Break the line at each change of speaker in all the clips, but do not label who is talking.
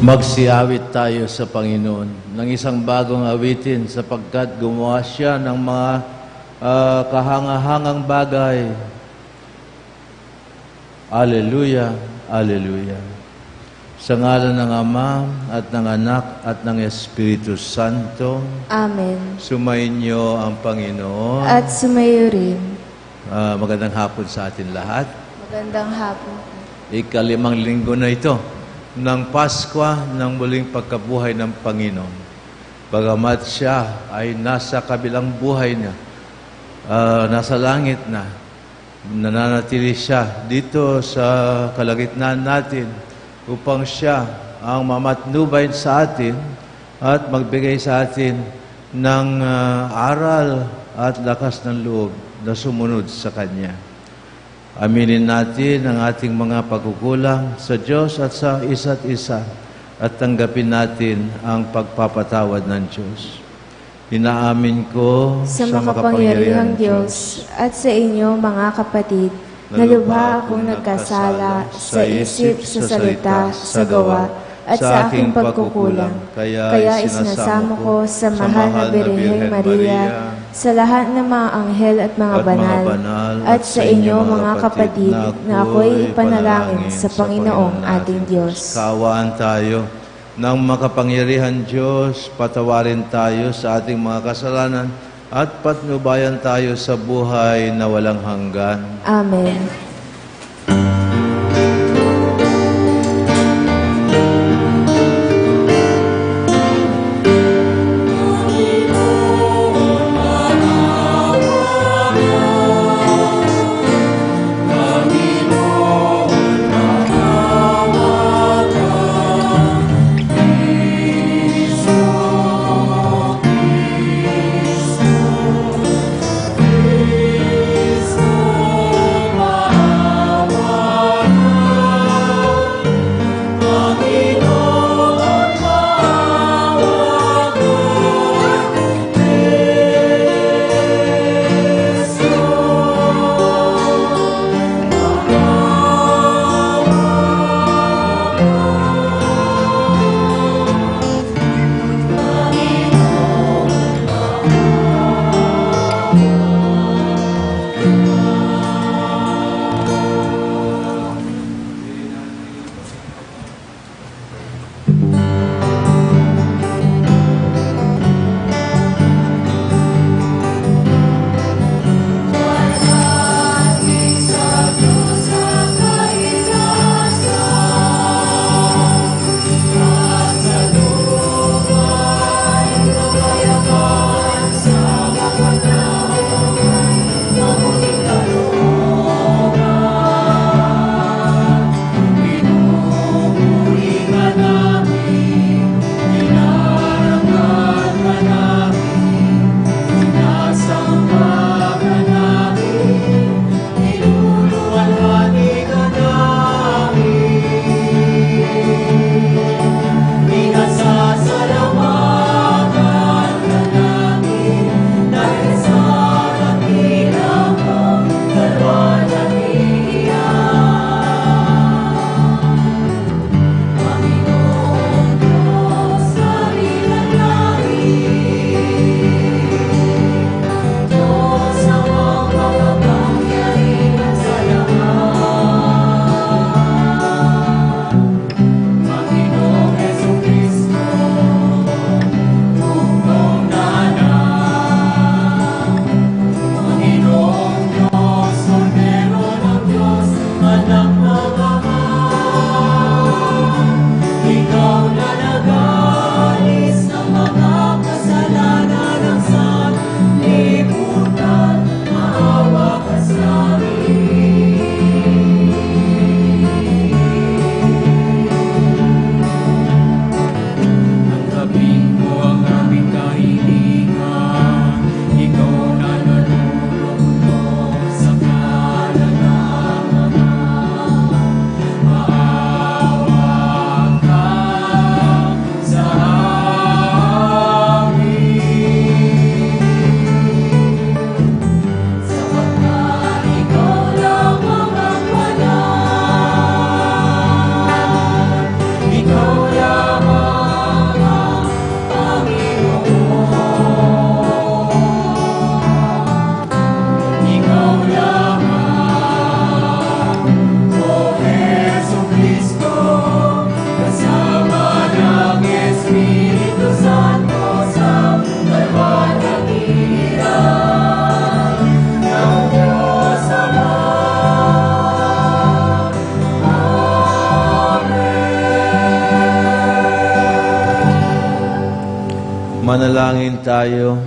Magsiawit tayo sa Panginoon ng isang bagong awitin sapagkat gumawa siya ng mga kahangahangang bagay. Alleluia, Alleluia. Sa ngalan ng Ama at ng Anak at ng Espiritu Santo.
Amen.
Sumainyo ang Panginoon.
At sumayo rin.
Magandang hapon sa atin lahat.
Magandang hapon.
Ika-5 linggo na ito ng Pasko ng muling pagkabuhay ng Panginoon. Bagamat siya ay nasa kabilang buhay niya, nasa langit na, nananatili siya dito sa kalagitnaan natin upang siya ang mamatnubay sa atin at magbigay sa atin ng aral at lakas ng loob na sumunod sa Kanya. Aminin natin ang ating mga pagkukulang sa Diyos at sa isa't isa at tanggapin natin ang pagpapatawad ng Diyos. Inaamin ko
sa makapangyarihang Diyos at sa inyo mga kapatid na lubha akong nagkasala sa isip, sa salita, sa gawa at sa aking pagkukulang. Kaya isinasamo ko sa mahal na Birheng Maria, sa lahat ng mga anghel at mga banal, at sa inyo mga kapatid na ako'y ipanalangin sa Panginoong ating Diyos.
Kaawaan tayo ng makapangyarihan Diyos, patawarin tayo sa ating mga kasalanan at patnubayan tayo sa buhay na walang hanggan.
Amen.
Manalangin tayo.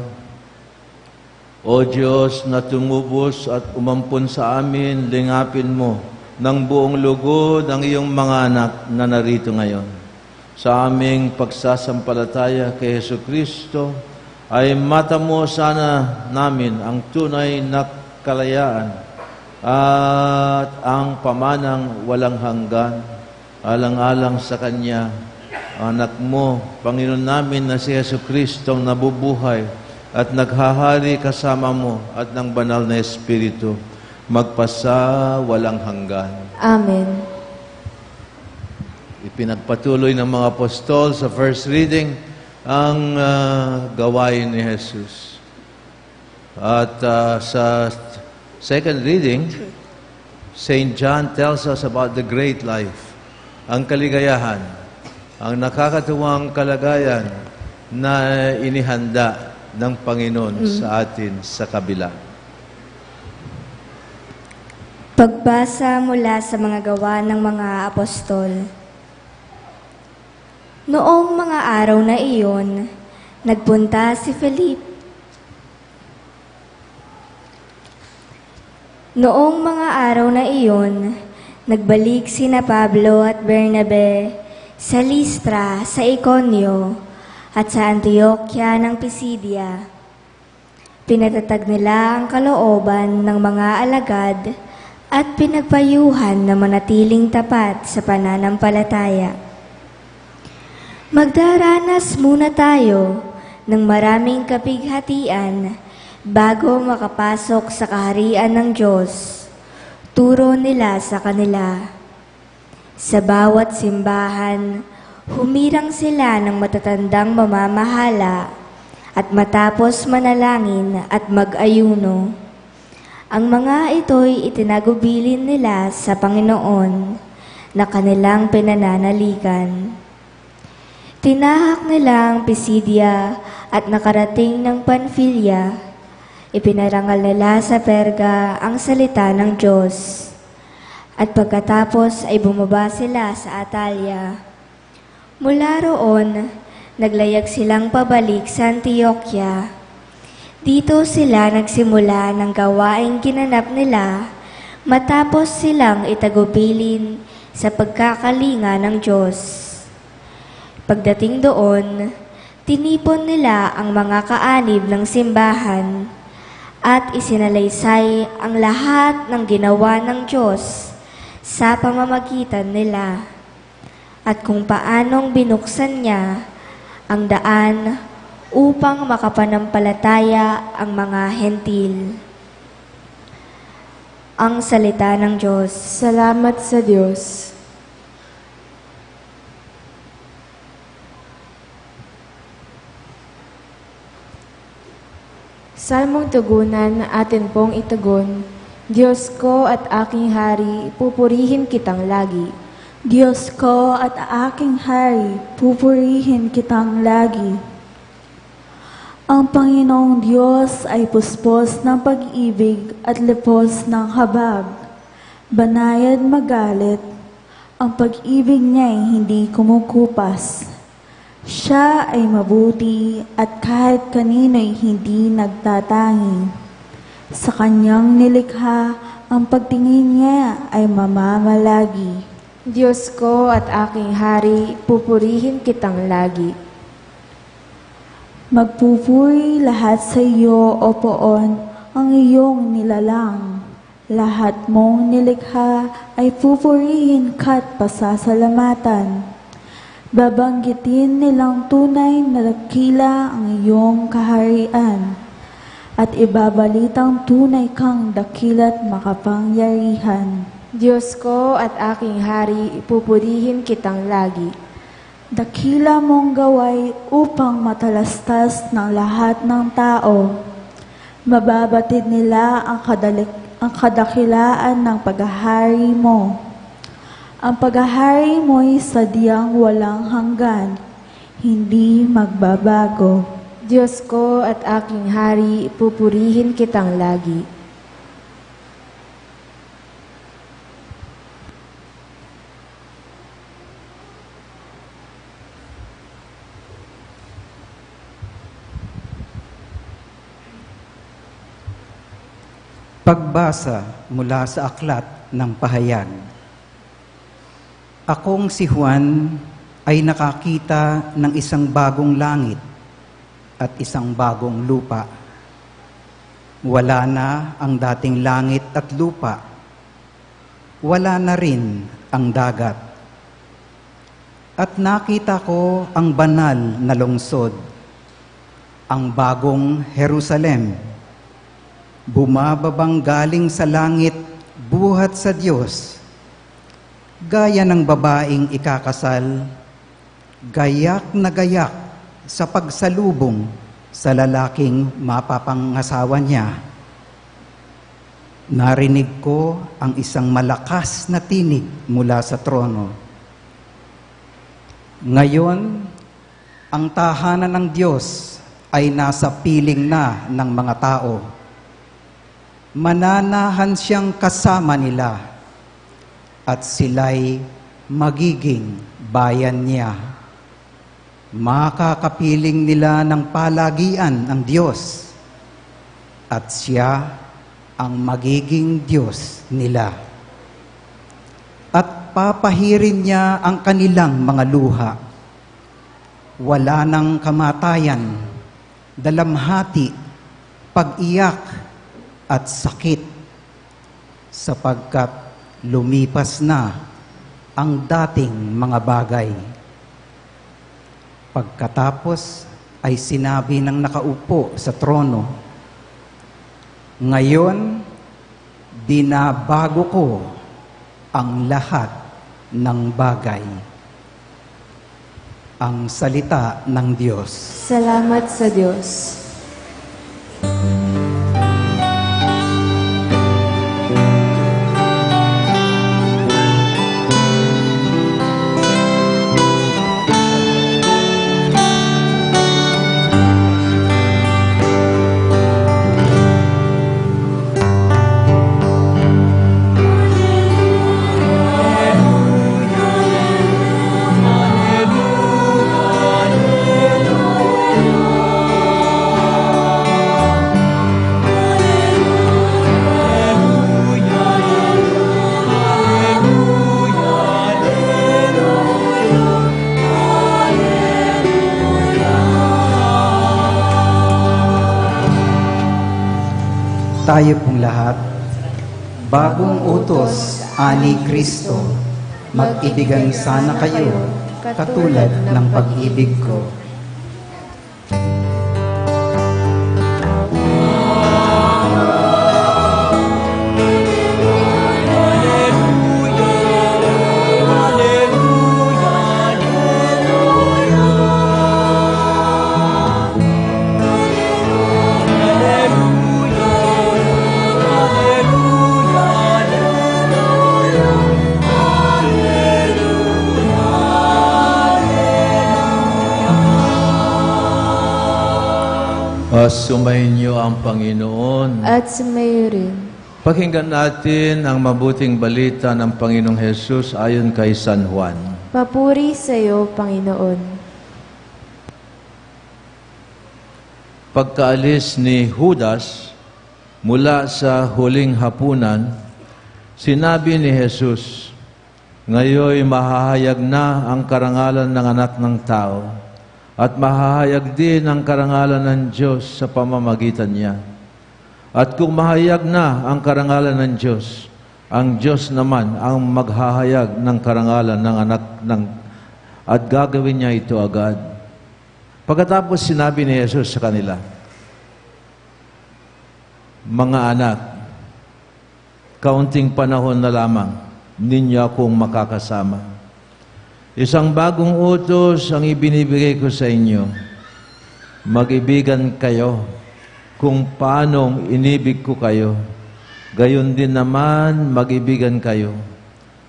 O Diyos na tumubos at umampon sa amin, lingapin mo ng buong lugod ang iyong mga anak na narito ngayon. Sa aming pagsasampalataya kay Jesucristo, ay matamo sana namin ang tunay na kalayaan at ang pamanang walang hanggan, alang-alang sa Kanya, anak mo, Panginoon namin na si Jesucristo ang nabubuhay at naghahari kasama mo at ng banal na Espiritu, magpasa walang hanggan.
Amen.
Ipinagpatuloy ng mga apostol sa first reading ang gawain ni Jesus. At sa second reading, St. John tells us about the great life, ang kaligayahan, ang nakakatuwang kalagayan na inihanda ng Panginoon sa atin sa kabila.
Pagbasa mula sa mga gawa ng mga apostol. Noong mga araw na iyon, nagpunta si Felipe. Noong mga araw na iyon, nagbalik sina Pablo at Bernabe sa Listra, sa Iconio, at sa Antioquia ng Pisidia. Pinatatag nila ang kalooban ng mga alagad at pinagpayuhan na manatiling tapat sa pananampalataya. Magdaranas muna tayo ng maraming kapighatian bago makapasok sa kaharian ng Diyos. Turo nila sa kanila. Sa bawat simbahan, humirang sila ng matatandang mamamahala at matapos manalangin at mag-ayuno. Ang mga ito'y itinagubilin nila sa Panginoon na kanilang pinananaligan. Tinahak nila ang Pisidia at nakarating ng Panfilia. Ipinarangal nila sa Perga ang salita ng Diyos. At pagkatapos ay bumaba sila sa Atalia. Mula roon, naglayag silang pabalik sa Antioquia. Dito sila nagsimula ng gawaing ginanap nila matapos silang itagubilin sa pagkakalinga ng Diyos. Pagdating doon, tinipon nila ang mga kaanib ng simbahan at isinalaysay ang lahat ng ginawa ng Diyos sa pamamagitan nila at kung paanong binuksan niya ang daan upang makapanampalataya ang mga hentil. Ang salita ng Diyos.
Salamat sa Diyos. Salmong tugunan atin pong itugon, Diyos ko at aking hari, pupurihin kitang lagi.
Diyos ko at aking hari, pupurihin kitang lagi. Ang Panginoong Diyos ay puspos ng pag-ibig at lepos ng habag. Banayad magalit, ang pag-ibig niya'y hindi kumukupas. Siya ay mabuti at kahit kanino'y hindi nagtatangi. Sa kanyang nilikha, ang pagtingin niya ay mamamalagi.
Diyos ko at aking hari, pupurihin kitang lagi.
Magpupuri lahat sa iyo, O Poon, ang iyong nilalang. Lahat mong nilikha ay pupurihin ka't pasasalamatan. Babanggitin nilang tunay na dakila ang iyong kaharian at ibabalitang tunay kang dakila't makapangyarihan.
Diyos ko at aking hari, pupurihin kitang lagi.
Dakila mong gaway upang matalastas ng lahat ng tao. Mababatid nila ang kadakilaan ng paghahari mo. Ang paghahari mo'y sadyang walang hanggan, hindi magbabago.
Diyos ko at aking hari, pupurihin kitang lagi.
Pagbasa mula sa aklat ng pahayag. Akong si Juan ay nakakita ng isang bagong langit at isang bagong lupa. Wala na ang dating langit at lupa. Wala na rin ang dagat. At nakita ko ang banal na lungsod, ang bagong Jerusalem, bumababang galing sa langit buhat sa Diyos, gaya ng babaeng ikakasal, gayak na gayak sa pagsalubong sa lalaking mapapangasawa niya. Narinig ko ang isang malakas na tinig mula sa trono. Ngayon, ang tahanan ng Diyos ay nasa piling na ng mga tao. Mananahan siyang kasama nila at sila'y magiging bayan niya. Makakapiling nila ng palagian ang Diyos at siya ang magiging Diyos nila. At papahirin niya ang kanilang mga luha. Wala nang kamatayan, dalamhati, pag-iyak, at sakit, sapagkat lumipas na ang dating mga bagay. Pagkatapos ay sinabi ng nakaupo sa trono, ngayon, binabago ko ang lahat ng bagay. Ang salita ng Diyos.
Salamat sa Diyos.
Tayo pong lahat, bagong utos, ani Kristo, mag-ibigan sana kayo, katulad ng pag-ibig ko.
Sumainyo ang Panginoon.
At sumayo rin.
Pakinggan natin ang mabuting balita ng Panginoong Hesus ayon kay San Juan.
Papuri sa iyo, Panginoon.
Pagkaalis ni Judas mula sa huling hapunan, sinabi ni Jesus, ngayoy mahahayag na ang karangalan ng anak ng tao at mahahayag din ang karangalan ng Diyos sa pamamagitan niya. At kung mahayag na ang karangalan ng Diyos, ang Diyos naman ang maghahayag ng karangalan ng anak ng at gagawin niya ito agad. Pagkatapos sinabi ni Jesus sa kanila, mga anak, kaunting panahon na lamang ninyo akong makakasama. Isang bagong utos ang ibinibigay ko sa inyo. Mag-ibigan kayo kung paanong inibig ko kayo. Gayon din naman mag-ibigan kayo.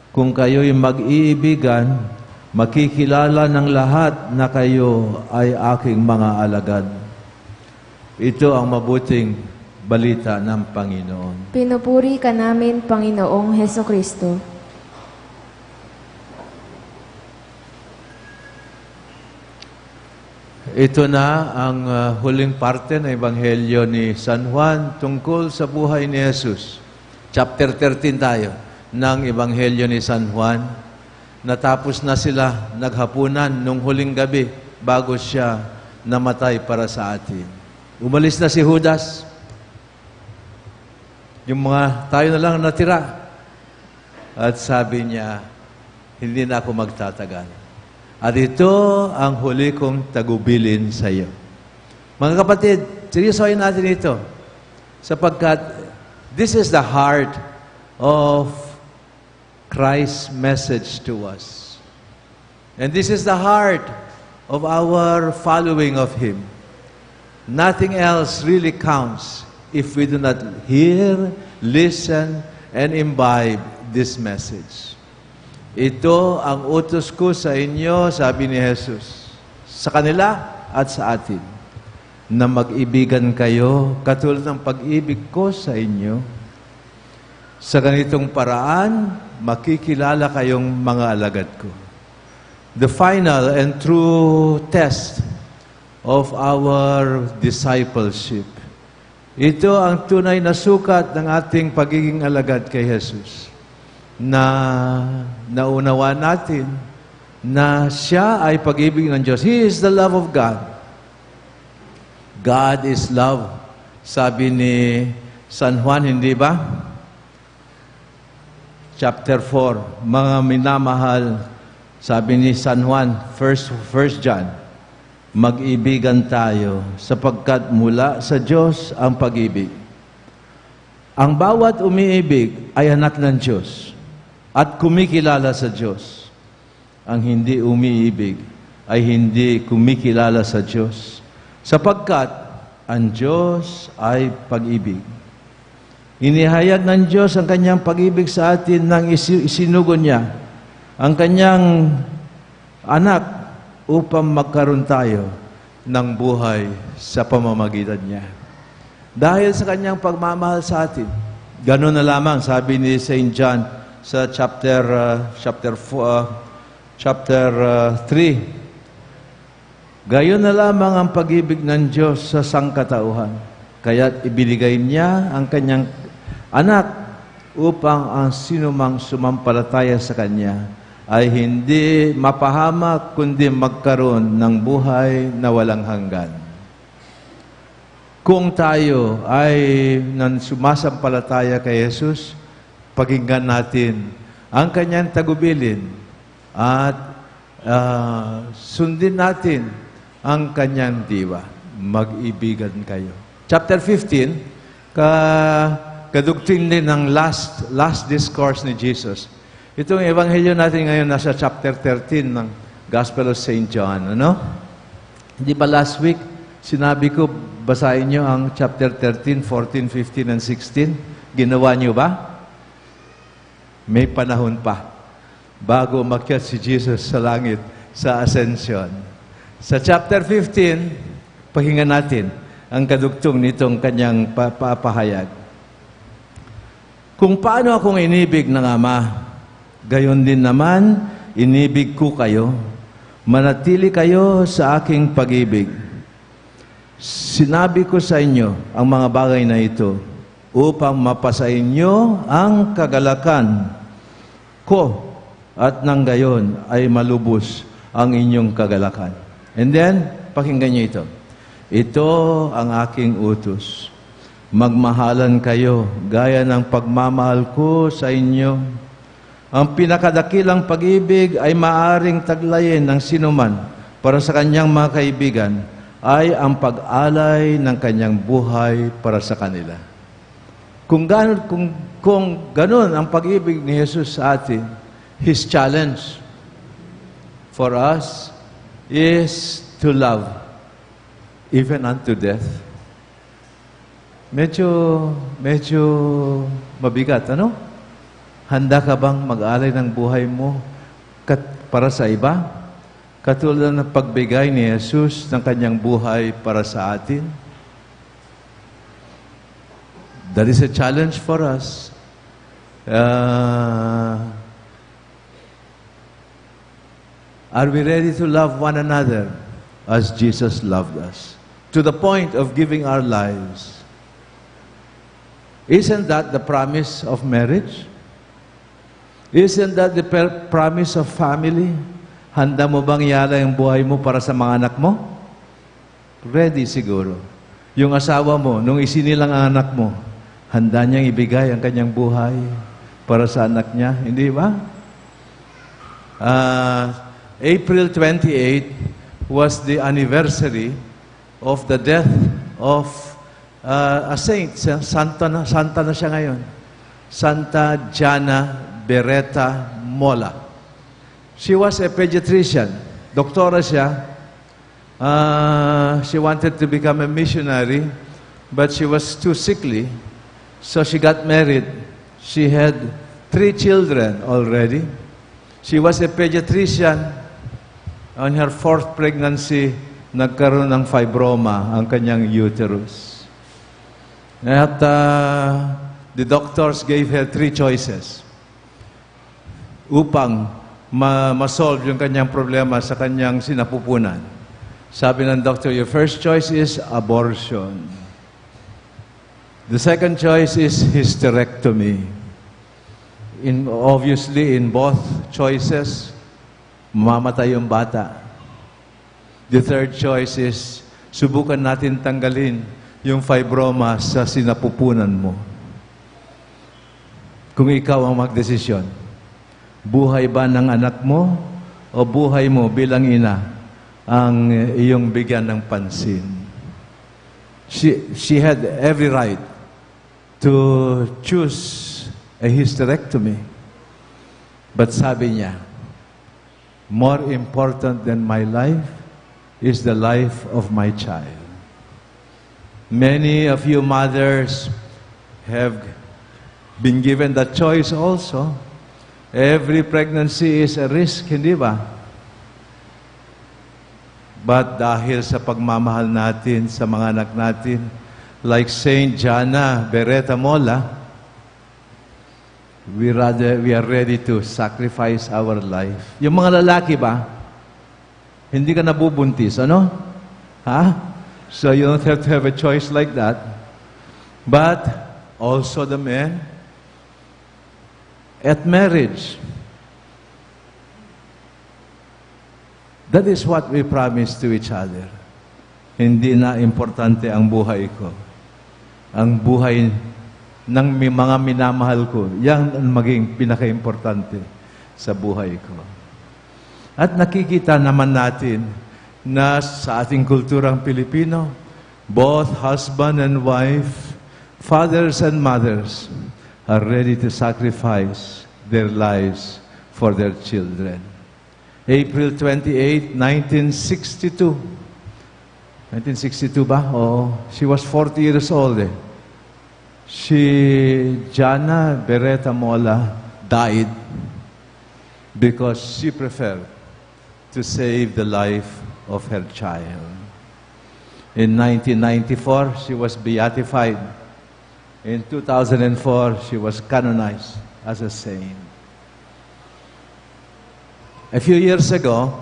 Kung kayo'y mag-iibigan, makikilala ng lahat na kayo ay aking mga alagad. Ito ang mabuting balita ng Panginoon.
Pinupuri ka namin, Panginoong Hesukristo.
ito na ang huling parte ng Ebanghelyo ni San Juan tungkol sa buhay ni Jesus. Chapter 13 tayo ng Ebanghelyo ni San Juan. Natapos na sila naghapunan nung huling gabi bago siya namatay para sa atin. Umalis na si Judas. Yung mga tayo na lang natira. At sabi niya, hindi na ako magtatagal. At ito ang huli kong tagubilin sa iyo. Mga kapatid, seryosohin natin ito. Sapagkat this is the heart of Christ's message to us. And this is the heart of our following of Him. Nothing else really counts if we do not hear, listen, and imbibe this message. Ito ang utos ko sa inyo, sabi ni Jesus, sa kanila at sa atin, na mag-ibigan kayo katulad ng pag-ibig ko sa inyo. Sa ganitong paraan, makikilala kayong mga alagad ko. The final and true test of our discipleship. Ito ang tunay na sukat ng ating pagiging alagad kay Jesus. Na naunawa natin na siya ay pag-ibig ng Diyos. He is the love of God. God is love. Sabi ni San Juan, hindi ba? Chapter 4, mga minamahal, sabi ni San Juan, First John, mag-ibigan tayo sapagkat mula sa Diyos ang pag-ibig. Ang bawat umiibig ay anak ng Diyos at kumikilala sa Diyos. Ang hindi umiibig ay hindi kumikilala sa Diyos, sapagkat ang Diyos ay pag-ibig. Inihayag ng Diyos ang kanyang pag-ibig sa atin nang isinugo niya ang kanyang anak upang magkaroon tayo ng buhay sa pamamagitan niya. Dahil sa kanyang pagmamahal sa atin, gano'n na lamang, sabi ni St. John sa chapter 3, gayon na lamang ang pag-ibig ng Diyos sa sangkatauhan. Kaya't ibinigay niya ang kanyang anak upang ang sinumang sumampalataya sa kanya ay hindi mapahamak kundi magkaroon ng buhay na walang hanggan. Kung tayo ay sumasampalataya kay Jesus, pakinggan natin ang kanyang tagubilin at sundin natin ang kanyang diwa. Mag-ibigan kayo. Chapter 15, kadugtong din ng last discourse ni Jesus. Itong ebanghelyo natin ngayon nasa chapter 13 ng Gospel of St. John. Ano? Hindi ba last week, sinabi ko, basahin nyo ang chapter 13, 14, 15, and 16? Ginawa nyo ba? May panahon pa bago umakyat si Jesus sa langit sa Ascension. Sa chapter 15, pakinggan natin ang kadugtong nitong kanyang papahayag. Kung paano akong inibig ng Ama, gayon din naman inibig ko kayo. Manatili kayo sa aking pag-ibig. Sinabi ko sa inyo ang mga bagay na ito upang mapasa inyo ang kagalakan ko at nang gayon ay malubos ang inyong kagalakan. And then, pakinggan niyo ito. Ito ang aking utos. Magmahalan kayo gaya ng pagmamahal ko sa inyo. Ang pinakadakilang pag-ibig ay maaring taglayin ng sinuman para sa kanyang mga kaibigan ay ang pag-alay ng kanyang buhay para sa kanila. Kung ganun ang pag-ibig ni Jesus sa atin, His challenge for us is to love even unto death. Medyo mabigat, ano? Handa ka bang mag-alay ng buhay mo para sa iba? Katulad ng pagbigay ni Jesus ng kanyang buhay para sa atin? That is a challenge for us. Are we ready to love one another as Jesus loved us, to the point of giving our lives. Isn't that the promise of marriage? Isn't that the promise of family? Handa mo bang yala yung buhay mo para sa mga anak mo? Ready siguro. Yung asawa mo, nung isinilang ang anak mo, handa niyang ibigay ang kanyang buhay para sa anak niya. Hindi ba? April 28 was the anniversary of the death of a saint. Santa na siya ngayon. Santa Jana Beretta Mola. She was a pediatrician. Doktora siya. She wanted to become a missionary, but she was too sickly. So she got married. She had 3 children already. She was a pediatrician. On her 4th pregnancy, nagkaroon ng fibroma ang kanyang uterus. At the doctors gave her 3 choices upang ma-solve yung kanyang problema sa kanyang sinapupunan. Sabi ng doctor, your first choice is abortion. The second choice is hysterectomy. Obviously, in both choices, mamamatay yung bata. The third choice is, subukan natin tanggalin yung fibroma sa sinapupunan mo. Kung ikaw ang magdesisyon, buhay ba ng anak mo o buhay mo bilang ina ang iyong bigyan ng pansin? She had every right to choose a hysterectomy. But sabi niya, more important than my life is the life of my child. Many of you mothers have been given that choice also. Every pregnancy is a risk, hindi ba? But dahil sa pagmamahal natin sa mga anak natin, like Saint Jana Beretta Mola, we are ready to sacrifice our life. Yung mga lalaki ba, hindi ka nabubuntis, ano? Ha? So you don't have to have a choice like that. But also the men, at marriage, that is what we promise to each other. Hindi na importante ang buhay ko. Ang buhay ng mga minamahal ko, yan ang maging pinaka-importante sa buhay ko. At nakikita naman natin na sa ating kulturang Pilipino, both husband and wife, fathers and mothers, are ready to sacrifice their lives for their children. April 28, 1962. 1962 ba? Oo. She was 40 years old. Jana Beretta Mola died because she preferred to save the life of her child. In 1994, she was beatified. In 2004, she was canonized as a saint. A few years ago,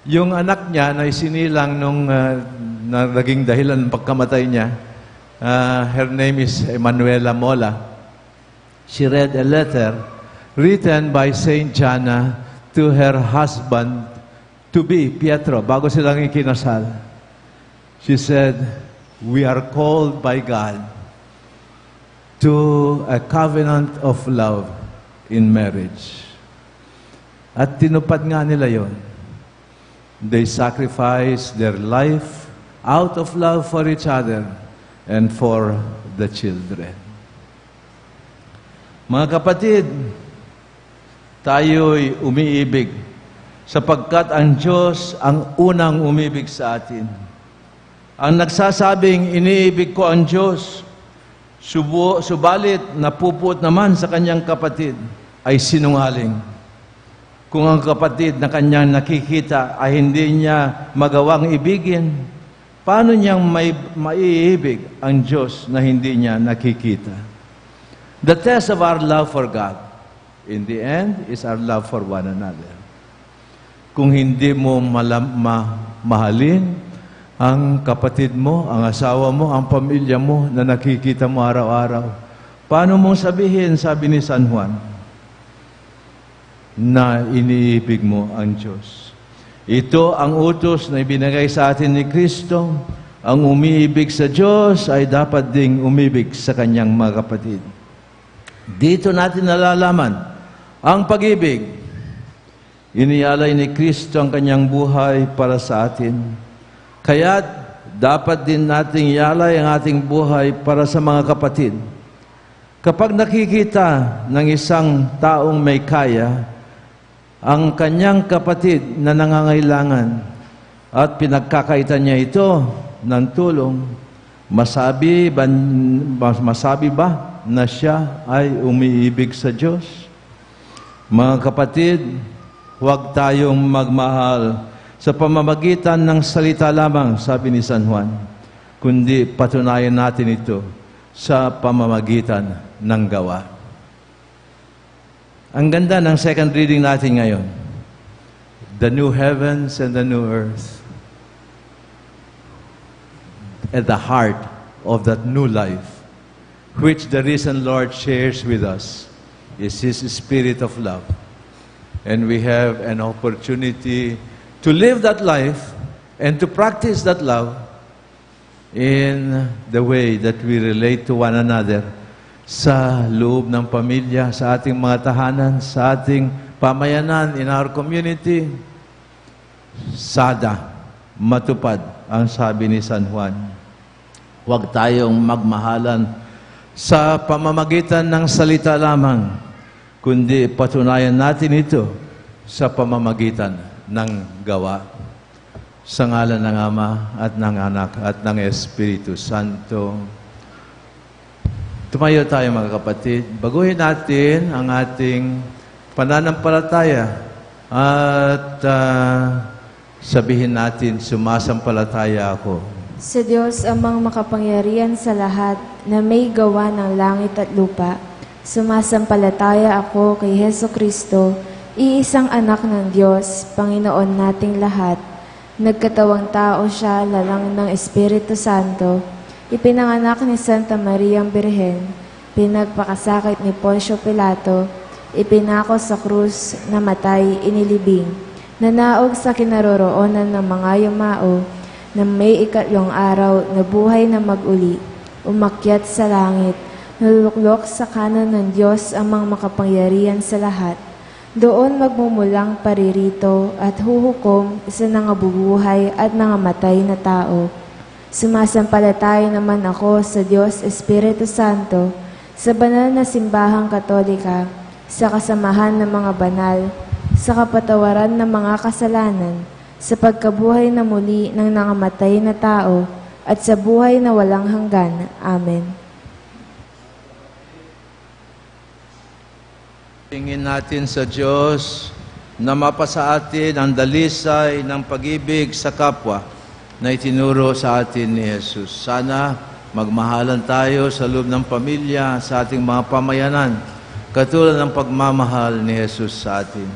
yung anak niya na isinilang nung na naging dahilan ng pagkamatay niya, her name is Emanuela Mola. She read a letter written by Saint Jana to her husband to be Pietro, bago silang ikinasal. She said, we are called by God to a covenant of love in marriage. At tinupad nga nila yon. They sacrificed their life out of love for each other and for the children. Mga kapatid, tayo'y umiibig sapagkat ang Diyos ang unang umibig sa atin. Ang nagsasabing, iniibig ko ang Diyos, subalit napuput naman sa kanyang kapatid ay sinungaling. Kung ang kapatid na kanyang nakikita ay hindi niya magawang ibigin, paano niyang maiibig ang Diyos na hindi niya nakikita? The test of our love for God, in the end, is our love for one another. Kung hindi mo mahalin ang kapatid mo, ang asawa mo, ang pamilya mo na nakikita mo araw-araw. Paano mong sabihin, sabi ni San Juan, na iniibig mo ang Diyos? Ito ang utos na ibinigay sa atin ni Kristo. Ang umiibig sa Diyos ay dapat ding umibig sa kanyang mga kapatid. Dito natin nalalaman ang pag-ibig. Inialay ni Kristo ang kanyang buhay para sa atin. Kaya dapat din nating ialay ang ating buhay para sa mga kapatid. Kapag nakikita ng isang taong may kaya, ang kanyang kapatid na nangangailangan at pinagkakaitan niya ito ng tulong, masabi ba na siya ay umiibig sa Diyos? Mga kapatid, huwag tayong magmahal sa pamamagitan ng salita lamang, sabi ni San Juan, kundi patunayan natin ito sa pamamagitan ng gawa. Ang ganda ng second reading natin ngayon. The new heavens and the new earth. At the heart of that new life, which the risen Lord shares with us, is His Spirit of love. And we have an opportunity to live that life and to practice that love in the way that we relate to one another sa loob ng pamilya, sa ating mga tahanan, sa ating pamayanan, in our community. Sada, matupad ang sabi ni San Juan. Huwag tayong magmahalan sa pamamagitan ng salita lamang, kundi patunayan natin ito sa pamamagitan ng gawa. Sa ngalan ng Ama at ng Anak at ng Espiritu Santo. Tumayo tayo mga kapatid. Baguhin natin ang ating pananampalataya at sabihin natin, sumasampalataya ako
Sa Diyos amang makapangyarihan sa lahat na may gawa ng langit at lupa, sumasampalataya ako kay Heso Kristo, iisang anak ng Diyos, Panginoon nating lahat. Nagkatawang tao siya, lalang ng Espiritu Santo, ipinanganak ni Santa Mariang Birhen, pinagpakasakit ni Poncio Pilato, ipinako sa krus, namatay, inilibing, nanaog sa kinaroroonan ng mga yumao, na may ikatlong araw na buhay na mag-uli, umakyat sa langit, naluluklok sa kanan ng Diyos amang makapangyarihan sa lahat. Doon magmumulang paririto at huhukom sa nangabubuhay at nangamatay na tao. Sumasampalataya naman ako sa Diyos Espiritu Santo, sa banal na simbahang katolika, sa kasamahan ng mga banal, sa kapatawaran ng mga kasalanan, sa pagkabuhay na muli ng nangamatay na tao, at sa buhay na walang hanggan. Amen.
Tingin natin sa Diyos na mapasa atin ang dalisay ng pag-ibig sa kapwa na itinuro sa atin ni Jesus. Sana magmahalan tayo sa loob ng pamilya, sa ating mga pamayanan, katulad ng pagmamahal ni Jesus sa atin.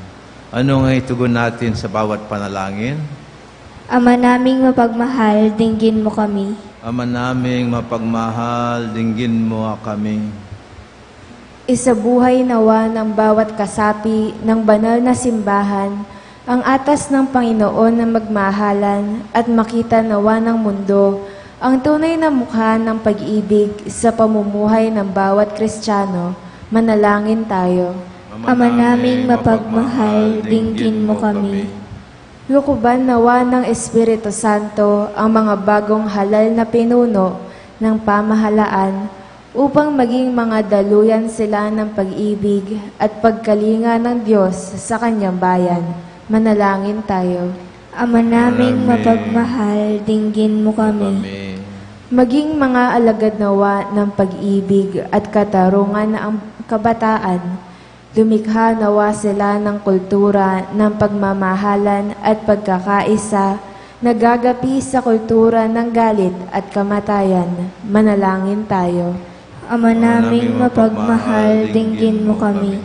Ano nga itugon natin sa bawat panalangin?
Ama naming mapagmahal, dinggin mo kami.
Ama naming mapagmahal, dinggin mo kami.
Isabuhay nawa ng bawat kasapi ng banal na simbahan ang atas ng Panginoon na magmahalan at makita nawa ng mundo ang tunay na mukha ng pag-ibig sa pamumuhay ng bawat Kristiyano. Manalangin tayo.
Ama naming mapagmahal, dinggin mo kami.
Lukuban nawa ng Espiritu Santo ang mga bagong halal na pinuno ng pamahalaan upang maging mga daluyan sila ng pag-ibig at pagkalinga ng Diyos sa kanyang bayan. Manalangin tayo.
Ama naming mapagmahal, dinggin mo kami.
Maging mga alagad nawa ng pag-ibig at katarungan ng kabataan. Lumikha nawa sila ng kultura ng pagmamahalan at pagkakaisa, nagagapi sa kultura ng galit at kamatayan. Manalangin tayo.
Ama naming mapagmahal, dinggin mo kami.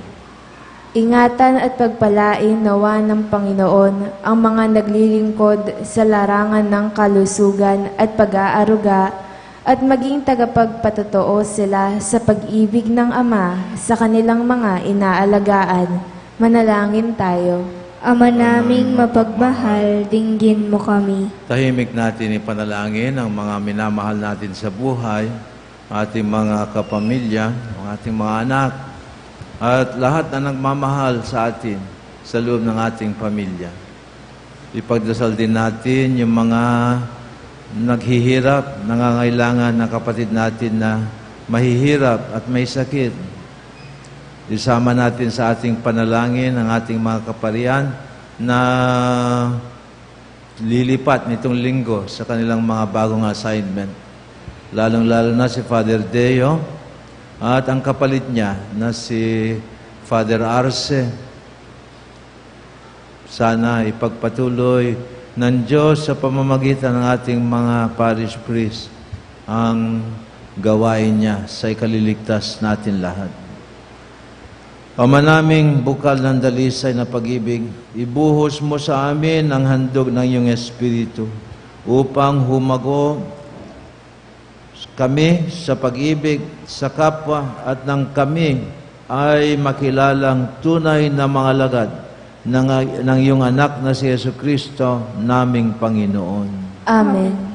Ingatan at pagpalain nawa ng Panginoon ang mga naglilingkod sa larangan ng kalusugan at pag-aaruga at maging tagapagpatotoo sila sa pag-ibig ng Ama sa kanilang mga inaalagaan. Manalangin tayo.
Ama naming mapagmahal, dinggin mo kami.
Tahimik natin ipanalangin ang mga minamahal natin sa buhay, ating mga kapamilya, ang ating mga anak, at lahat na nagmamahal sa atin sa loob ng ating pamilya. Ipagdasal din natin yung mga naghihirap, nangangailangan na kapatid natin na mahihirap at may sakit. Isama natin sa ating panalangin ang ating mga kaparian na lilipat nitong linggo sa kanilang mga bagong assignment. Lalong-lalo na si Father Deo at ang kapalit niya na si Father Arce. Sana ipagpatuloy ng Diyos sa pamamagitan ng ating mga parish priest ang gawain niya sa ikaliligtas natin lahat. Ama naming bukal ng dalisay na pag-ibig, ibuhos mo sa amin ang handog ng iyong Espiritu upang humago kami sa pag-ibig sa kapwa at nang kami ay makilalang tunay na mga alagad ng iyong anak na si Jesucristo naming Panginoon.
Amen.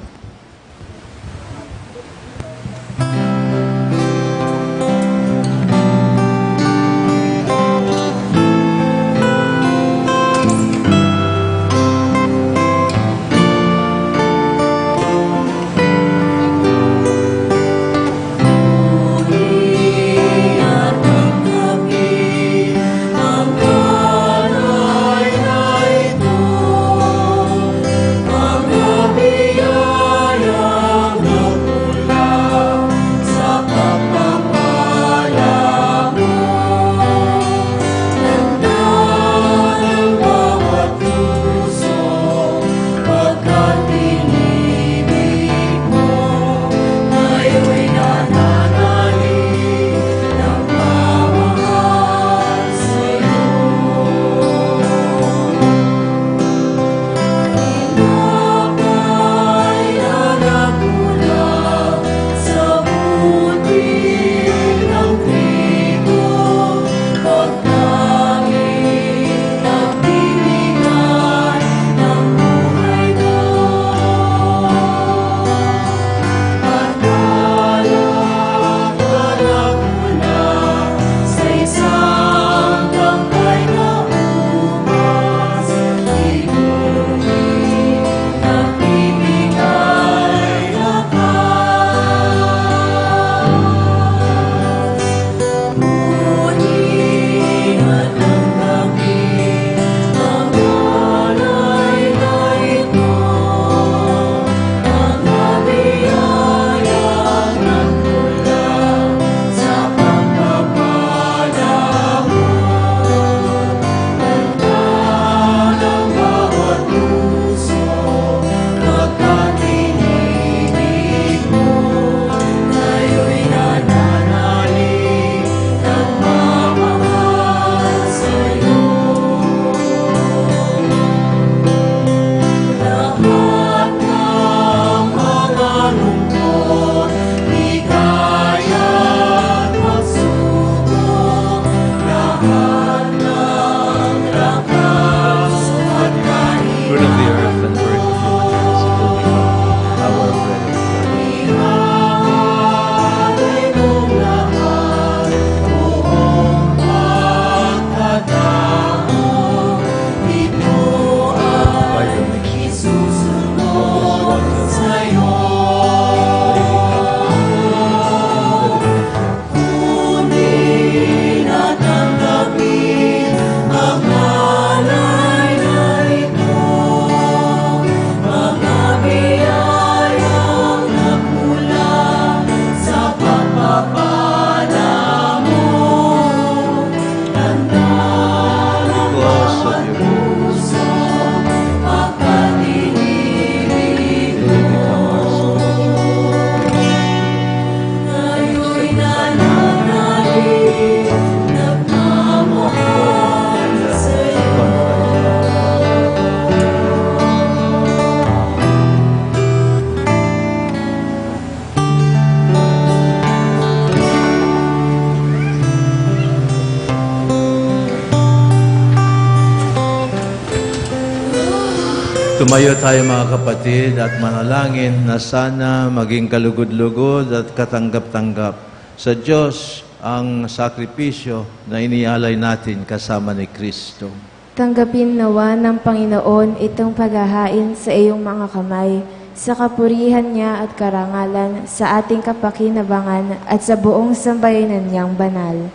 Tumayo tayo mga kapatid at manalangin na sana maging kalugod-lugod at katanggap-tanggap sa Diyos ang sakripisyo na inialay natin kasama ni Kristo.
Tanggapin nawa ng Panginoon itong paghahain sa iyong mga kamay, sa kapurihan niya at karangalan, sa ating kapakinabangan at sa buong sambayanan niyang banal.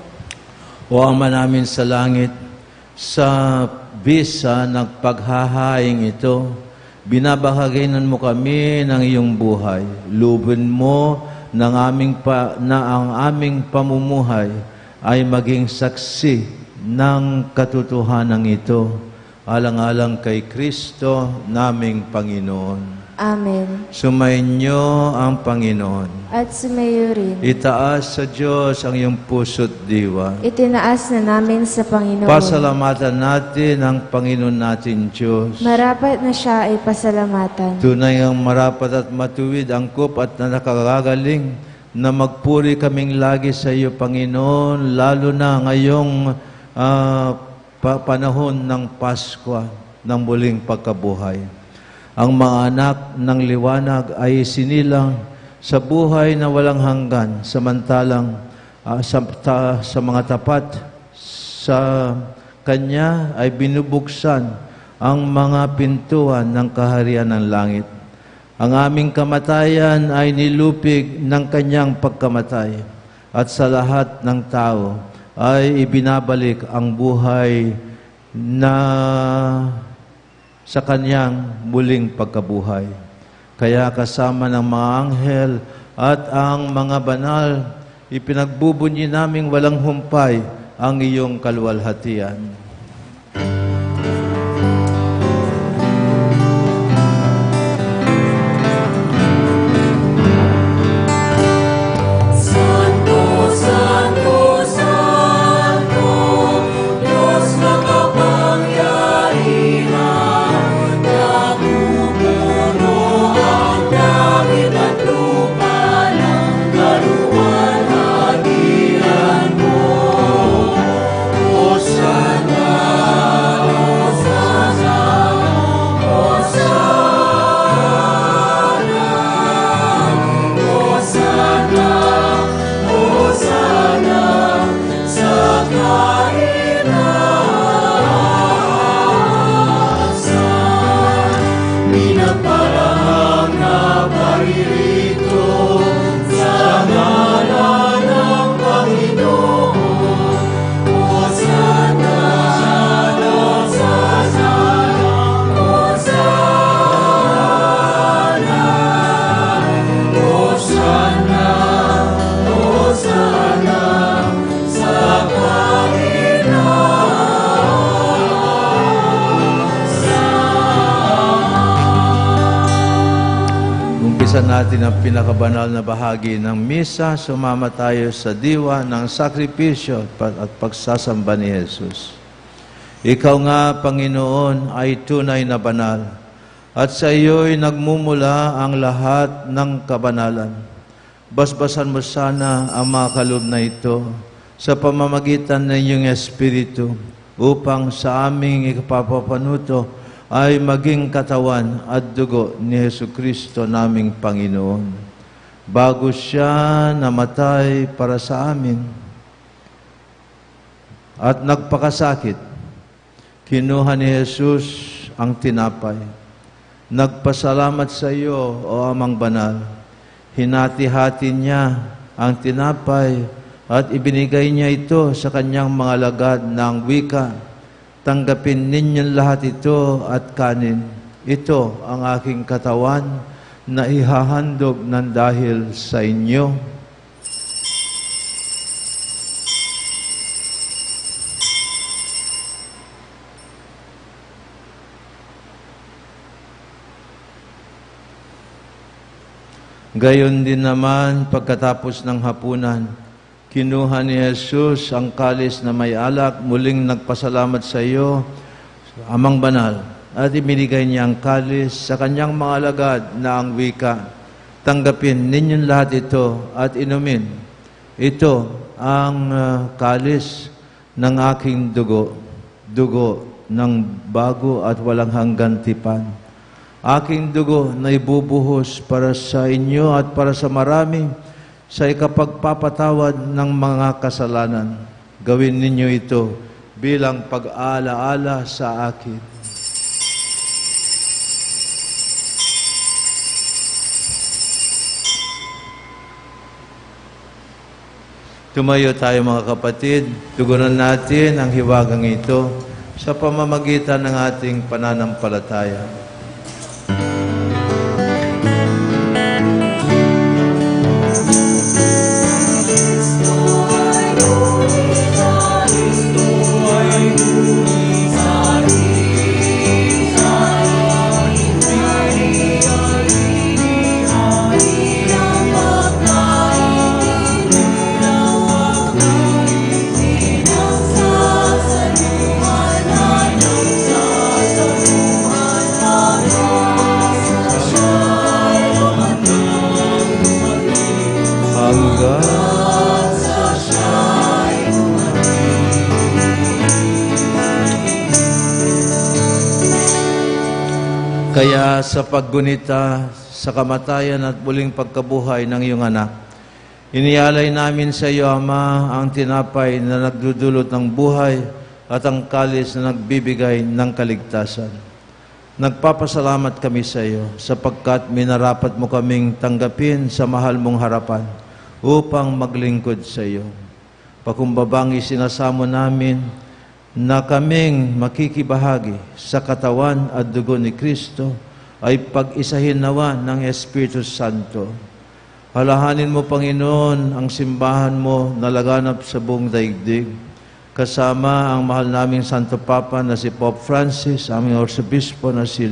O Ama namin sa langit, sa bisa ng paghahaing ito, binabahaginan mo kami ng iyong buhay. Lubin mo na ang aming pamumuhay ay maging saksi ng katotohanan ito, alang-alang kay Kristo naming Panginoon.
Amen.
Sumainyo ang Panginoon.
At sumayo rin.
Itaas sa Diyos ang iyong puso't diwa.
Itinaas na namin sa Panginoon.
Pasalamatan natin ang Panginoon natin Diyos.
Marapat na siya ay pasalamatan.
Tunay ang marapat at matuwid, angkop at na nakakagaling na magpuri kaming lagi sa iyo, Panginoon, lalo na ngayong panahon ng Pasko, ng muling pagkabuhay. Ang mga anak ng liwanag ay sinilang sa buhay na walang hanggan, samantalang sa mga tapat sa Kanya ay binubuksan ang mga pintuan ng kaharian ng langit. Ang aming kamatayan ay nilupig ng Kanyang pagkamatay, at sa lahat ng tao ay ibinabalik ang buhay na sa Kanyang muling pagkabuhay. Kaya kasama ng mga anghel at ang mga banal, ipinagbubunyi naming walang humpay ang iyong kaluwalhatian. Umpisa natin ang pinakabanal na bahagi ng misa. Sumama tayo sa diwa ng sakripisyo at pagsasamba ni Jesus. Ikaw nga, Panginoon, ay tunay na banal, at sa iyo'y nagmumula ang lahat ng kabanalan. Basbasan mo sana ang mga kaloob na ito sa pamamagitan ng iyong Espiritu, upang sa aming ikapapanuto ay maging katawan at dugo ni Jesucristo naming Panginoon. Bago siya namatay para sa amin at nagpakasakit, kinuha ni Jesus ang tinapay. Nagpasalamat sa iyo, O Amang Banal. Hinati-hati niya ang tinapay at ibinigay niya ito sa kanyang mga alagad ng wika, "Tanggapin ninyong lahat ito at kanin. Ito ang aking katawan na ihahandog ng dahil sa inyo." Gayon din naman, pagkatapos ng hapunan, kinuha ni Jesus ang kalis na may alak, muling nagpasalamat sa iyo, Amang Banal, at ibinigay niya ang kalis sa kanyang mga alagad na ang wika, "Tanggapin ninyong lahat ito at inumin. Ito ang kalis ng aking dugo, dugo ng bago at walang hanggan tipan. aking dugo na ibubuhos para sa inyo at para sa marami sa ikapagpapatawad ng mga kasalanan. Gawin ninyo ito bilang pag-aalaala sa akin. Tumayo tayo mga kapatid, tugunan natin ang hiwagang ito sa pamamagitan ng ating pananampalataya. Kaya sa paggunita sa kamatayan at muling pagkabuhay ng iyong anak, inialay namin sa iyo, Ama, ang tinapay na nagdudulot ng buhay at ang kalis na nagbibigay ng kaligtasan. Nagpapasalamat kami sa iyo sapagkat minarapat mo kaming tanggapin sa mahal mong harapan upang maglingkod sa iyo. Pakumbabang isinasamo namin na kaming makikibahagi sa katawan at dugo ni Kristo ay pag-isahin nawa ng Espiritu Santo. Halahanin mo, Panginoon, ang simbahan mo na laganap sa buong daigdig, kasama ang mahal naming Santo Papa na si Pope Francis, aming Arsobispo na si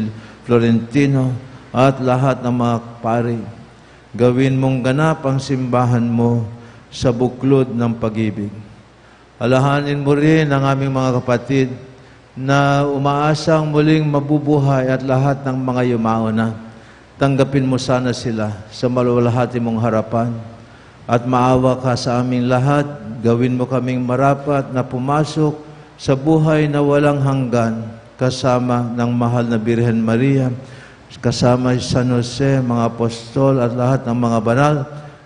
Florentino, at lahat ng mga pari. Gawin mong ganap ang simbahan mo sa buklod ng pag-ibig. Alahanin mo rin ang aming mga kapatid na umaasang muling mabubuhay at lahat ng mga yumauna. Tanggapin mo sana sila sa maluwalhati mong harapan at maawa ka sa aming lahat. Gawin mo kaming marapat na pumasok sa buhay na walang hanggan kasama ng mahal na Birhen Maria, kasama si San Jose, mga apostol at lahat ng mga banal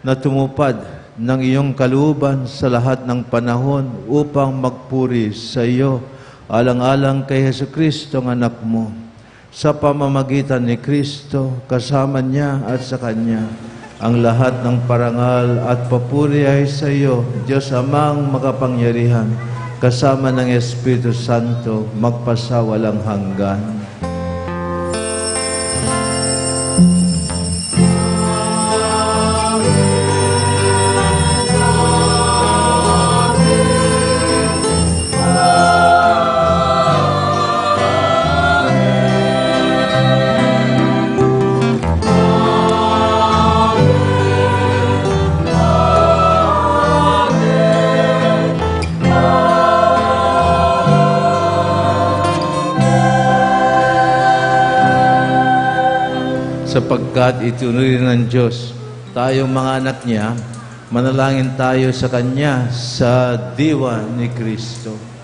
na tumupad ng iyong kalooban sa lahat ng panahon upang magpuri sa iyo, alang-alang kay Jesucristo ang anak mo. Sa pamamagitan ni Kristo, kasama niya at sa Kanya, ang lahat ng parangal at papuri ay sa iyo, Diyos Amang makapangyarihan, kasama ng Espiritu Santo, magpasawalang hanggan. Sapagkat itunurin ng Diyos tayong mga anak niya, manalangin tayo sa Kanya sa diwa ni Kristo.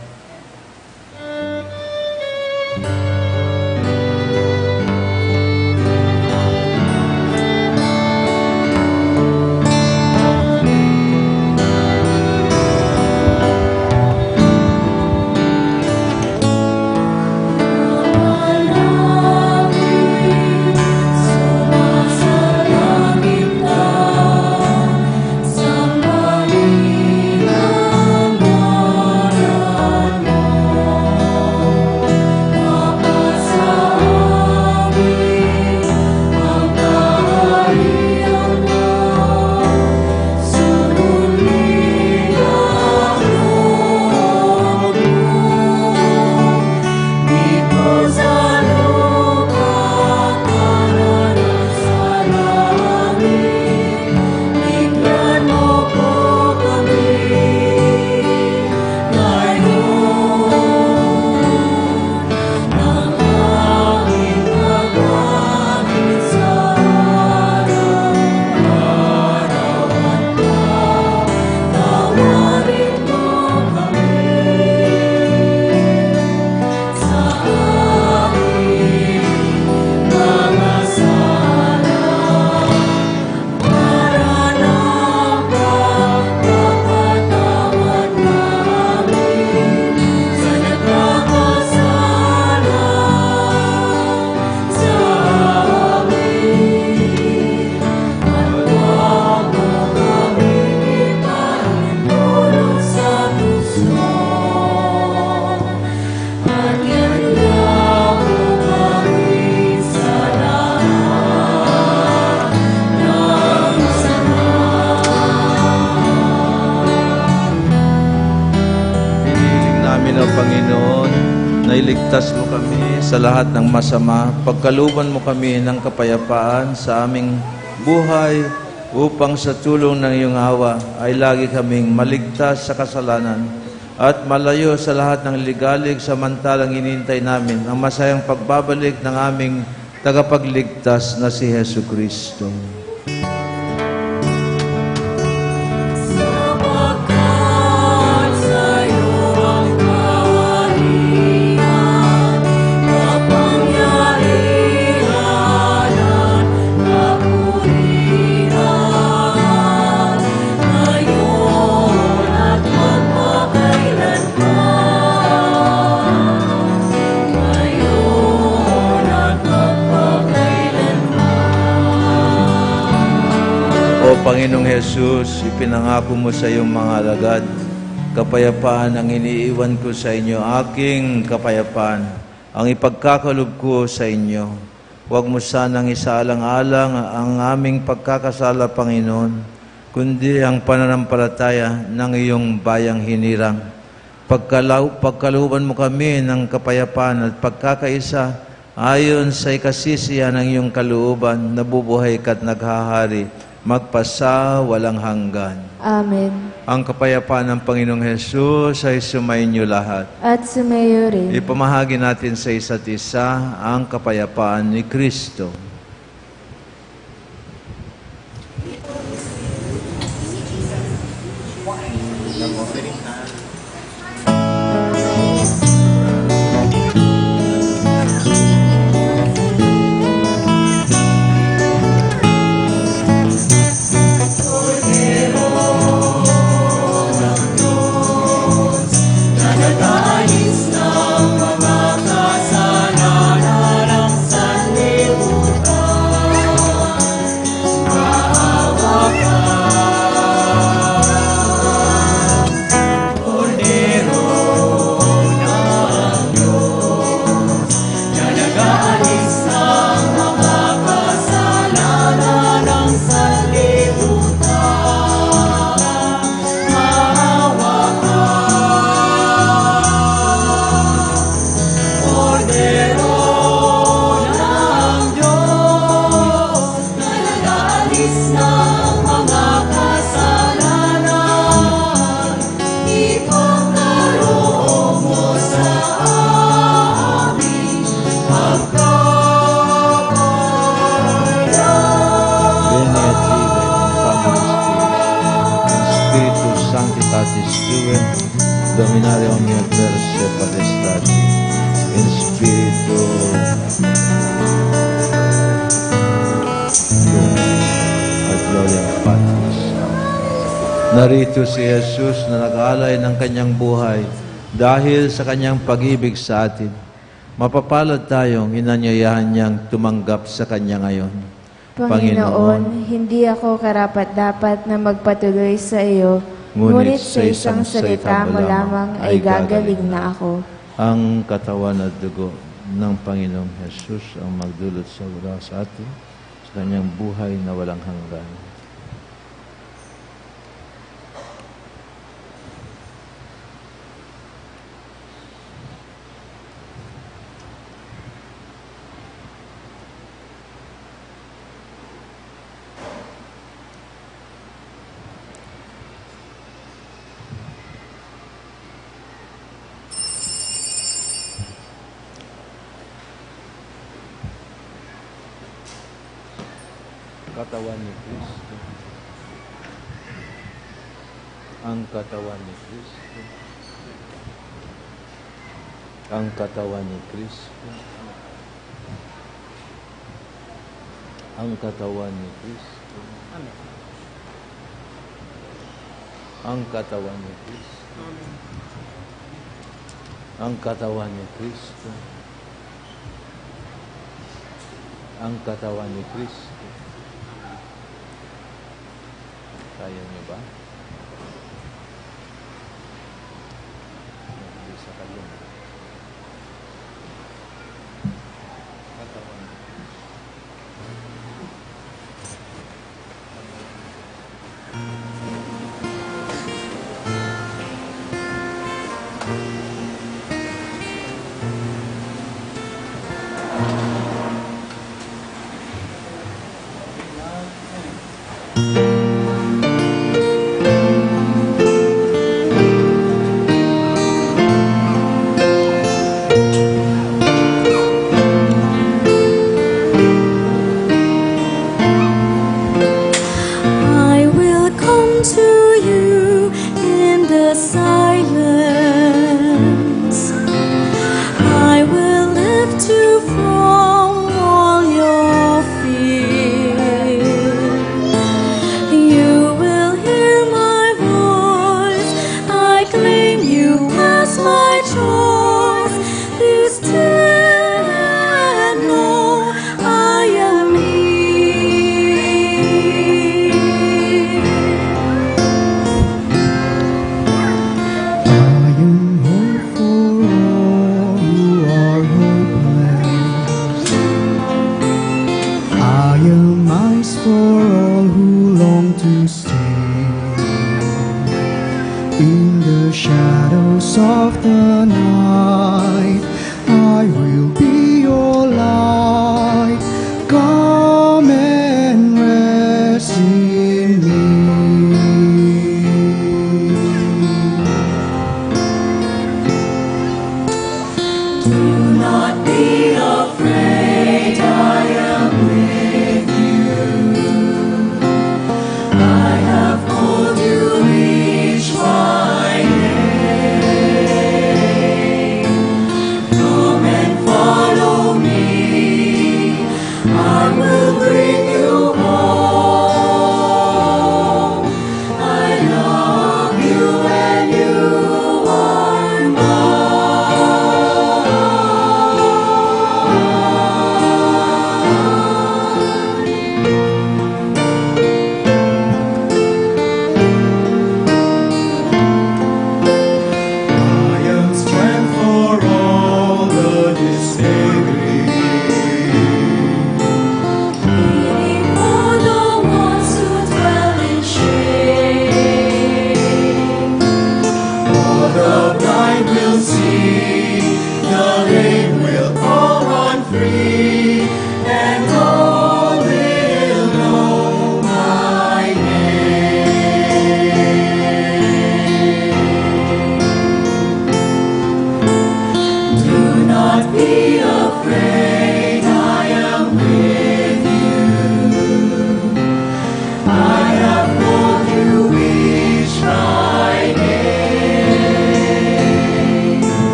Panginoon, na iligtas mo kami sa lahat ng masama, pagkalooban mo kami ng kapayapaan sa aming buhay, upang sa tulong ng iyong awa ay lagi kaming maligtas sa kasalanan at malayo sa lahat ng ligalig samantalang inintay namin ang masayang pagbabalik ng aming tagapagligtas na si Hesu Kristo. O Panginoong Hesus, ipinangako mo sa iyong mga alagad, kapayapaan ang iniiwan ko sa inyo, aking kapayapaan, ang ipagkakalob ko sa inyo. Huwag mo sanang isaalang-alang ang aming pagkakasala, Panginoon, kundi ang pananampalataya ng iyong bayang hinirang. Pagkalooban mo kami ng kapayapaan at pagkakaisa ayon sa ikasisiyan ng iyong kalooban, nabubuhay ka't naghahari, magpasa walang hanggan.
Amen.
Ang kapayapaan ng Panginoong Hesus ay sumainyo lahat.
At sumayo rin.
Ipamahagi natin sa isa't isa ang kapayapaan ni Kristo. Dominare omnia terse potestati, in spiritu at gloria Patris. Narito si Jesus na nag-aalay ng kanyang buhay dahil sa kanyang pag-ibig sa atin. Mapapalad tayong inanyayahan niyang tumanggap sa kanya ngayon.
Panginoon, hindi ako karapat-dapat na magpatuloy sa iyo, ngunit sa isang salita mo lamang ay gagaling na ako.
Ang katawan at dugo ng Panginoong Jesus ang magdulot sa wala sa atin, sa kanyang buhay na walang hanggan. Katawan ni Kristo. Ang katawan ni Kristo. Ang katawan ni Kristo. Ang katawan ni Kristo. Ang katawan ni Kristo. Ang katawan ni Kristo. Ang katawan ni Kristo. Kaya niyo ba? Hindi sa kayo. Katawan.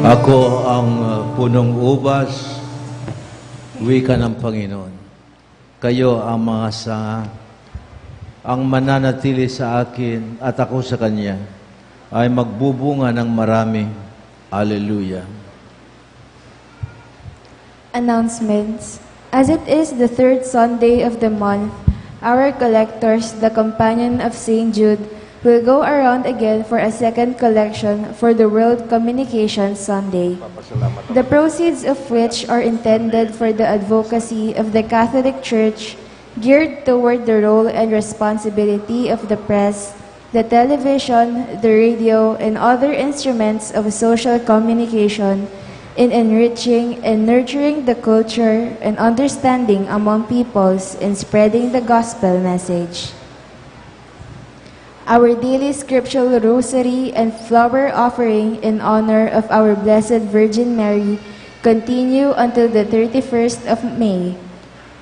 Ako ang punong ubas, wika ng Panginoon. Kayo ang mga sanga, ang mananatili sa akin at ako sa Kanya, ay magbubunga ng marami. Alleluia.
Announcements. As it is the third Sunday of the month, our collectors, the Companion of St. Jude, will go around again for a second collection for the World Communication Sunday, the proceeds of which are intended for the advocacy of the Catholic Church, geared toward the role and responsibility of the press, the television, the radio, and other instruments of social communication in enriching and nurturing the culture and understanding among peoples in spreading the gospel message. Our daily scriptural rosary and flower offering in honor of our Blessed Virgin Mary continue until the 31st of May.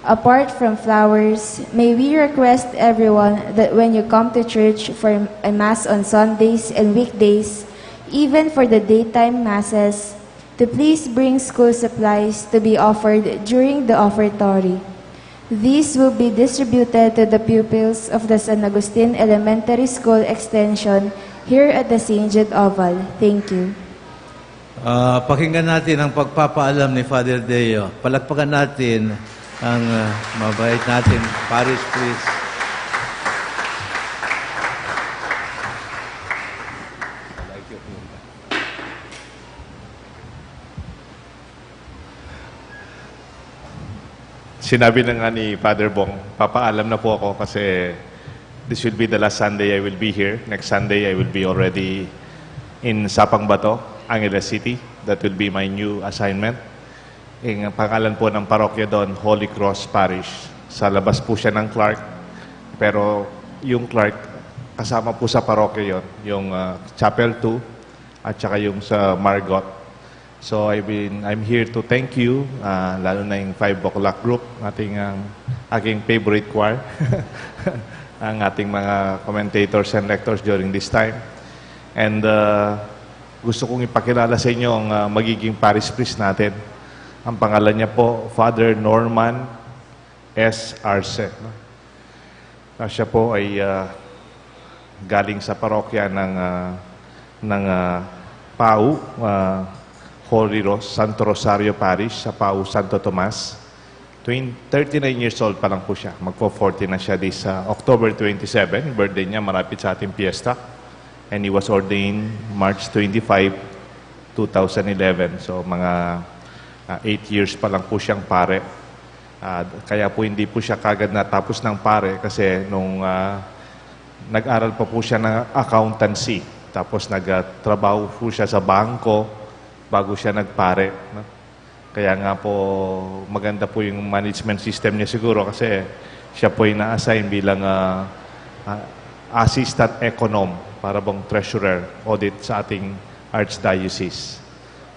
Apart from flowers, may we request everyone that when you come to church for a Mass on Sundays and weekdays, even for the daytime Masses, to please bring school supplies to be offered during the offertory. These will be distributed to the pupils of the San Agustin Elementary School Extension here at the St. Jude Oval. Thank you.
Pakinggan natin ang pagpapaalam ni Father Deo. Palakpakan natin ang mabait natin parish priest.
Sinabi na nga ni Father Bong, papaalam na po ako kasi this will be the last Sunday I will be here. Next Sunday I will be already in Sapang Bato, Angeles City. That will be my new assignment. Ang pangalan po ng parokya doon, Holy Cross Parish. Sa labas po siya ng Clark. Pero yung Clark, kasama po sa parokya yon, yung Chapel 2 at saka yung sa Margot. So I'm here to thank you, lalo na yung 5 o'clock group, aking favorite choir, ang ating mga commentators and lectors during this time. And gusto kong ipakilala sa inyo ang magiging parish priest natin. Ang pangalan niya po, Father Norman S. Arce. Siya po ay galing sa parokya ng Pau, Holy Santo Rosario Parish sa Pau, Santo Tomas. 39 years old pa lang po siya. Magpo-40 na siya this October 27. Birthday niya, marapit sa ating piyesta. And he was ordained March 25, 2011. So mga 8 years pa lang po siyang pare. Kaya po hindi po siya kagad natapos ng pare kasi nung nag-aral pa po siya ng accountancy. Tapos nagtrabaho po siya sa bangko bago siya nagpare. No? Kaya nga po maganda po yung management system niya siguro kasi siya po ay na-assign bilang assistant econom para bang treasurer audit sa ating archdiocese.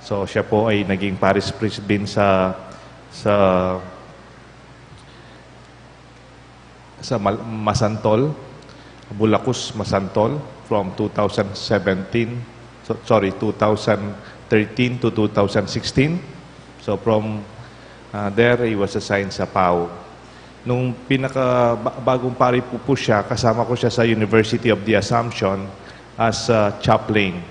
So siya po ay naging parish priest din sa Masantol, Bulacus, Masantol from 2013 to 2016. So from there, he was assigned sa PAO. Nung bagong pari po siya, kasama ko siya sa University of the Assumption as chaplain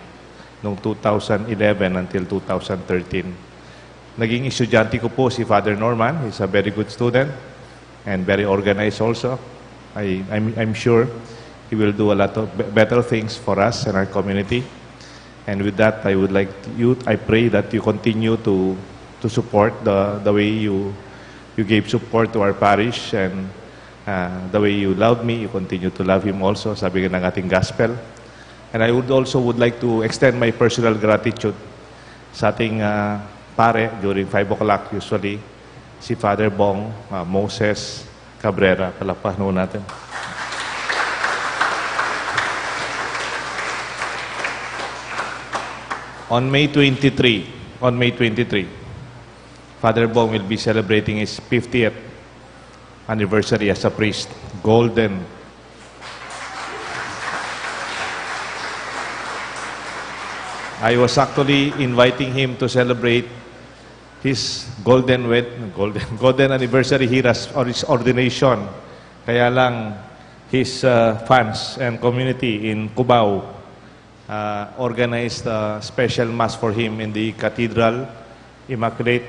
noong 2011 until 2013. Naging estudyante ko po si Father Norman. He's a very good student and very organized also. I'm sure he will do a lot of better things for us and our community. And with that, I pray that you continue to support the way you gave support to our parish and the way you loved me, you continue to love him also, sabi ng ating gospel. And I would like to extend my personal gratitude sa ating pare during 5 o'clock usually, si Father Bong Moses Cabrera. Palakpakan ho natin. On May 23, Father Bong will be celebrating his 50th anniversary as a priest. Golden. I was actually inviting him to celebrate his golden anniversary here or his ordination. Kaya lang his fans and community in Cubao organized a special mass for him in the Cathedral, Immaculate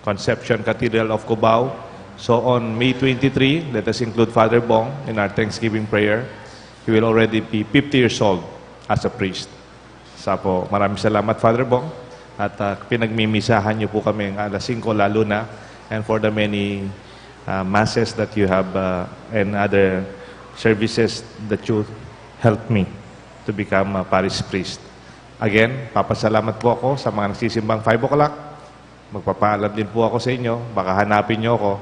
Conception Cathedral of Cubao. So on May 23, let us include Father Bong in our Thanksgiving prayer. He will already be 50 years old as a priest. Sapo, maraming salamat Father Bong at pinagmimisahan niyo po kami ng alas 5 lalo na and for the many masses that you have and other services that you helped me to become a parish priest. Again, papasalamat po ako sa mga nagsisimbang 5 o'clock. Magpapaalam din po ako sa inyo. Baka hanapin niyo ako.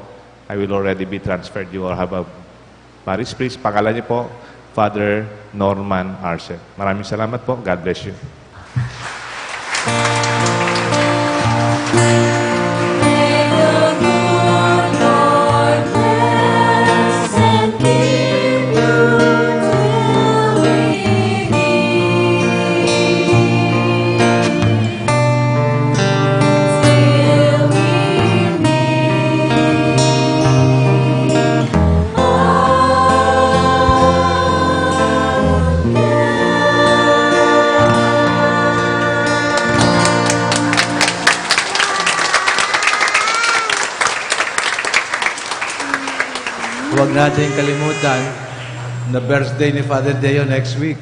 I will already be transferred. You will have a parish priest. Pangalan niyo po, Father Norman Arce. Maraming salamat po. God bless you.
Huwag natin kalimutan na birthday ni Father Deo next week.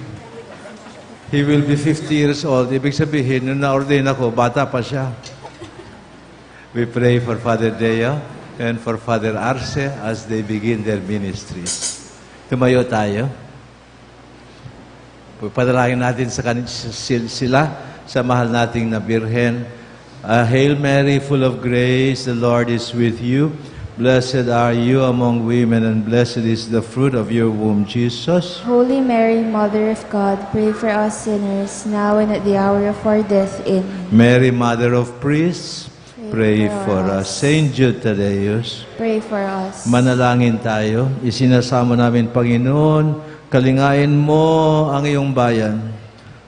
He will be 50 years old. Ibig sabihin, nung na-ordain ako, bata pa siya. We pray for Father Deo and for Father Arce as they begin their ministries. Tumayo tayo. Padalangin natin sila sa mahal nating na Birhen. Hail Mary, full of grace, the Lord is with you. Blessed are you among women, and blessed is the fruit of your womb, Jesus.
Holy Mary, Mother of God, pray for us sinners, now and at the hour of our death. Amen.
Mary, Mother of Priests, pray for us. Saint Jude Tadeus,
Pray for us.
manalangin tayo. Isinasamo namin, Panginoon, kalingain mo ang iyong bayan.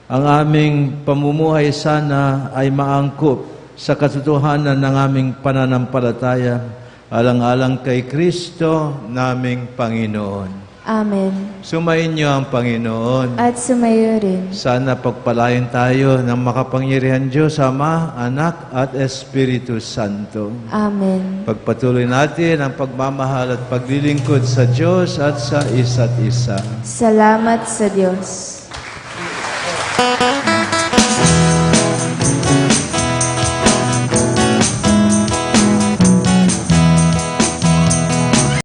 Ang aming pamumuhay sana ay maangkop sa katotohanan ng aming pananampalataya. Alang-alang kay Kristo naming Panginoon.
Amen.
Sumainyo ang Panginoon.
At sumayo rin.
Sana pagpalain tayo ng makapangyarihan Diyos, Ama, Anak, at Espiritu Santo.
Amen.
Pagpatuloy natin ang pagmamahal at paglilingkod sa Diyos at sa isa't isa.
Salamat sa Diyos.